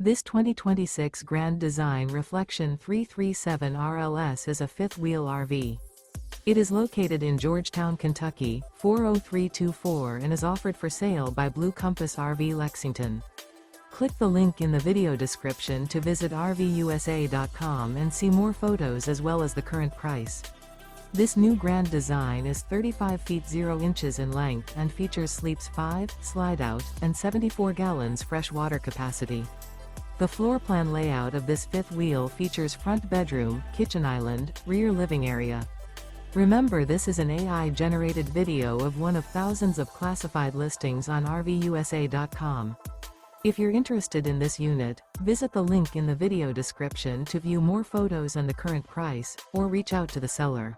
This 2026 Grand Design Reflection 337 RLS is a fifth-wheel RV. It is located in Georgetown, Kentucky, 40324 and is offered for sale by Blue Compass RV Lexington. Click the link in the video description to visit RVUSA.com and see more photos as well as the current price. This new Grand Design is 35 feet 0 inches in length and features sleeps 5, slide-out, and 74 gallons fresh water capacity. The floor plan layout of this fifth wheel features front bedroom, kitchen island, rear living area. Remember, this is an AI-generated video of one of thousands of classified listings on RVUSA.com. If you're interested in this unit, visit the link in the video description to view more photos and the current price, or reach out to the seller.